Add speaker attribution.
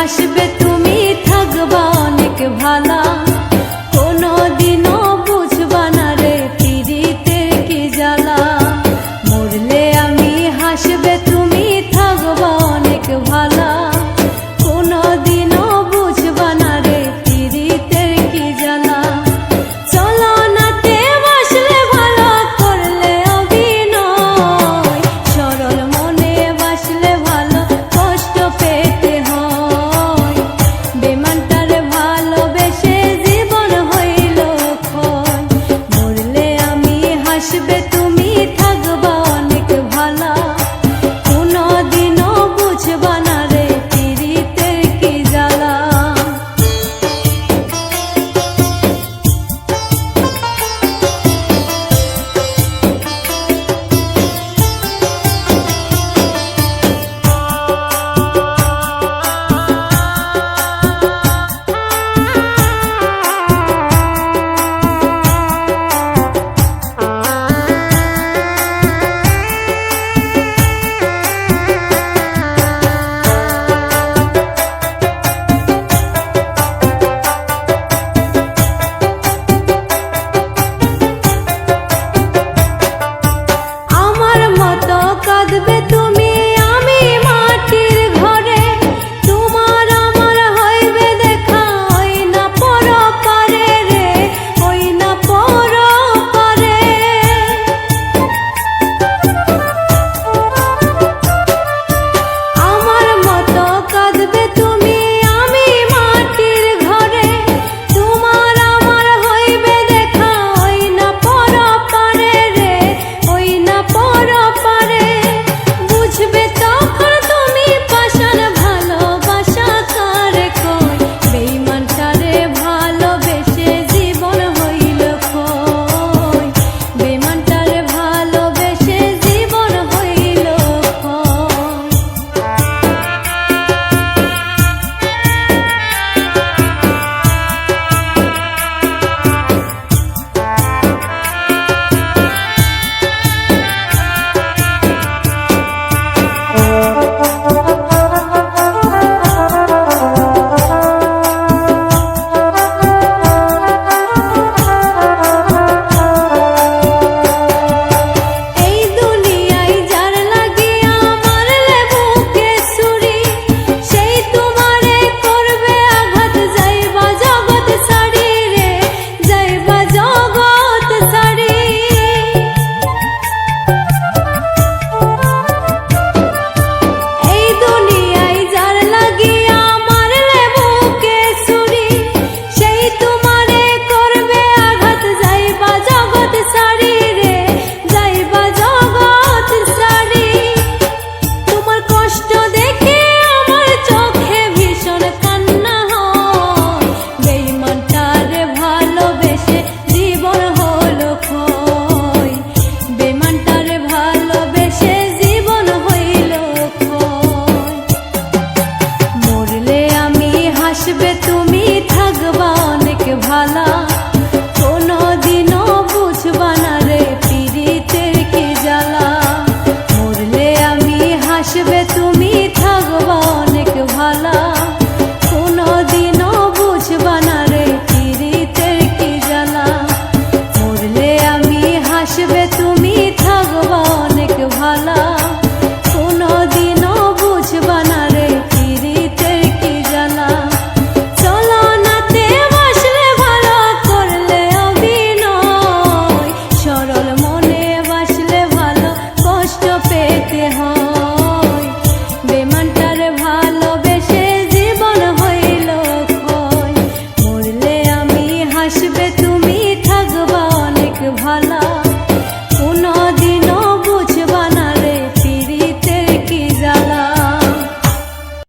Speaker 1: হাসবে তুমি থাকবা অনেক ভালা, কোনোদিনও বুঝবা না রে পিরিতের কি জ্বালা। মরলে আমি হাসবে তুমি থাকবা অনেক ভালা, কোনোদিনও বুঝবা না রে পিরিতের কি জ্বালা। চলো নাতে বাসলে ভালো করলে অভিনয়, সরল মনে বাসলে ভালো কষ্ট পেতে হয়। বেমানটার ভালোবেসে জীবন হইল ক্ষয়। মরলে আমি হাসবে তুমি থাকবা অনেক ভালা, কোনোদিনও বুঝবা না রে পিরিতের কি জ্বালা। কাঁদবে তুমি আমি মাটির ঘরে, তোমার আমার হইবে দেখা ওই না পরপারে রে, ওই না পরপারে। আমার মতো কাঁদবে তুমি আমি মাটির ঘরে, তোমার আমার হইবে দেখা ওই না পরপারে রে, ওই না পরপারে। বুঝবে তখন তুমি পাশান ভালোবাসা কারে কই, বেঈমানটারে ভালোবেসে জীবন হইল ক্ষয়। বেঈমানটারে ভালোবেসে জীবন হইল ক্ষয়। এই দুনিয়ায় যার লাগিয়া মারলে বুকে ছুরি, সেই তোমারে করবে আঘাত যাইবা জগৎ ছাড়ি রে, যাইবা জগৎ ছাড়ি। এই দুনিয়ায় যার লাগিয়া মারলে বুকে ছুরি, সেই তোমারে করবে আঘাত যাইবা জগৎ ছাড়ি রে, যাইবা জগৎ ছাড়ি। তোমার কষ্ট দেখে আমার চোখে ভীষণ কান্না হয়, বেঈমানটারে ভালোবেসে জীবন হলো ক্ষয়। বেঈমানটারে ভালোবেসে জীবন হইল ক্ষয়। মরলে আমি হাসবে তুমি থাকবা অনেক ভালা, কোনোদিনও বুঝবা না রে পিরিতের কি জ্বালা। মরলে আমি হাসবে তুমি থাকবা অনেক ভালা, কোনোদিনও বুঝবা না রে পিরিতের কি জ্বালা। মরলে আমি হাসবে তুমি থাকবা অনেক ভালা, কোনোদিনও বুঝবা না রে পিরিতের কি জ্বালা। চলো নাতে বাসলে ভালো করলে অভিনয়, সরল মনে বাসলে ভালো কষ্ট পেতে হয়। বেঈমানটার ভালোবেসে জীবন হইল ক্ষয়। মরলে আমি হাসবে তুমি থাকবা অনেক ভালা।